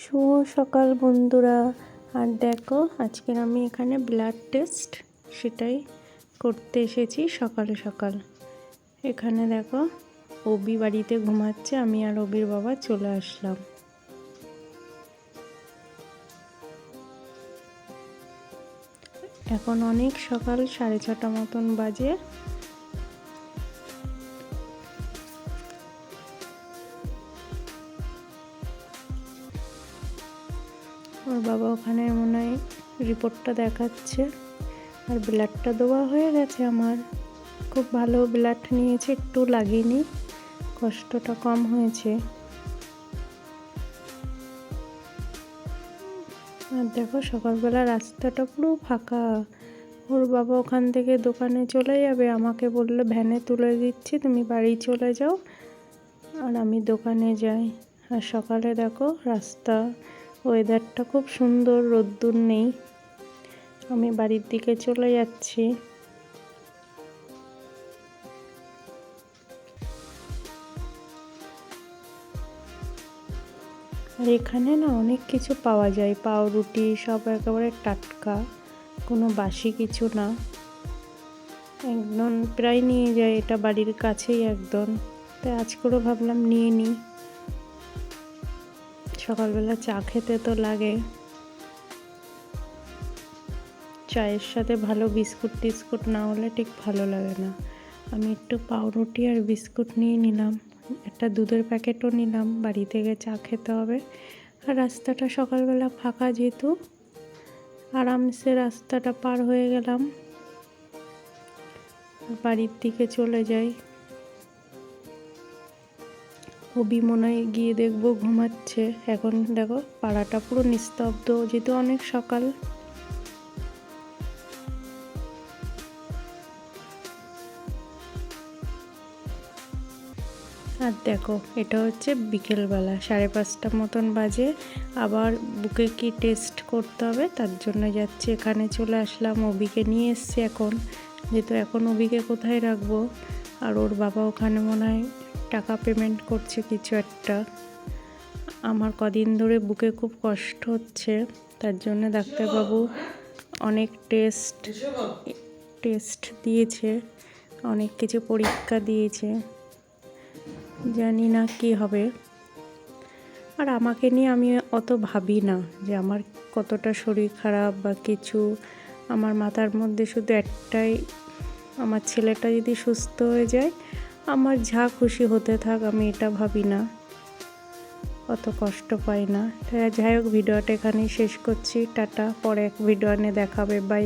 শুভ সকাল বন্ধুরা। আর দেখো আজকের আমি এখানে ব্লাড টেস্ট সেটাই করতে এসেছি সকাল সকাল। এখানে দেখো অবি বাড়িতে ঘুমাচ্ছে, আমি আর অবির বাবা চলে আসলাম। এখন অনেক সকাল, 6:30 মতন বাজে। ওর বাবা ওখানে মনে হয় রিপোর্টটা দেখাচ্ছে, আর ব্লাডটা দেওয়া হয়ে গেছে। আমার খুব ভালো ব্লাড নিয়েছে, একটু লাগেনি, কষ্টটা কম হয়েছে। আর দেখো সকালবেলা রাস্তাটা পুরো ফাঁকা। ওর বাবা ওখান থেকে দোকানে চলে যাবে, আমাকে বললো ভ্যানে তুলে দিচ্ছি, তুমি বাড়ি চলে যাও আর আমি দোকানে যাই। আর সকালে দেখো রাস্তা, ওয়েদারটা খুব সুন্দর, রোদ্দুর নেই। আমি বাড়ির দিকে চলে যাচ্ছি। আর এখানে না অনেক কিছু পাওয়া যায়, পাউরুটি সব একেবারে টাটকা, কোনো বাসি কিছু না, একদম প্রায় নিয়ে যায়। এটা বাড়ির কাছেই একদম, তাই আজকেও ভাবলাম নিয়ে নিই। সকালবেলা চা খেতে তো লাগে, চায়ের সাথে ভালো বিস্কুট টিস্কুট না হলে ঠিক ভালো লাগে না। আমি একটু পাউরুটি আর বিস্কুট নিয়ে নিলাম, একটা দুধের প্যাকেটও নিলাম, বাড়ি থেকে চা খেতে হবে। আর রাস্তাটা সকালবেলা ফাঁকা যেহেতু আরামসে রাস্তাটা পার হয়ে গেলাম, বাড়ির দিকে চলে যাই। অবি মনে হয় গিয়ে দেখবো ঘুমাচ্ছে। এখন দেখো পাড়াটা পুরো নিস্তব্ধ, যেহেতু অনেক সকাল। আর দেখো এটা হচ্ছে বিকেলবেলা, 5:30 মতন বাজে। আবার বুকে কি টেস্ট করতে হবে, তার জন্য যাচ্ছি। এখানে চলে আসলাম, অবিকে নিয়ে এসছি এখন, যেহেতু এখন অবিকে কোথায় রাখবো। আর ওর বাবা ওখানে মনে হয় টাকা পেমেন্ট করছে কিছু একটা। আমার কদিন ধরে বুকে খুব কষ্ট হচ্ছে, তার জন্য ডাক্তারবাবু অনেক টেস্ট দিয়েছে, অনেক কিছু পরীক্ষা দিয়েছে, জানি না কি হবে। আর আমাকে নিয়ে আমি অত ভাবি না যে আমার কতটা শরীর খারাপ বা কিছু। আমার মাথার মধ্যে শুধু একটাই, আমার ছেলেটা যদি সুস্থ হয়ে যায়, আমার যা খুশি হতে থাক, আমি এটা ভাবি না, অত কষ্ট পাই না। তাই যাই হোক, ভিডিওটা এখানেই শেষ করছি। টাটা, পরে এক ভিডিও নিয়ে দেখাবে, বাই।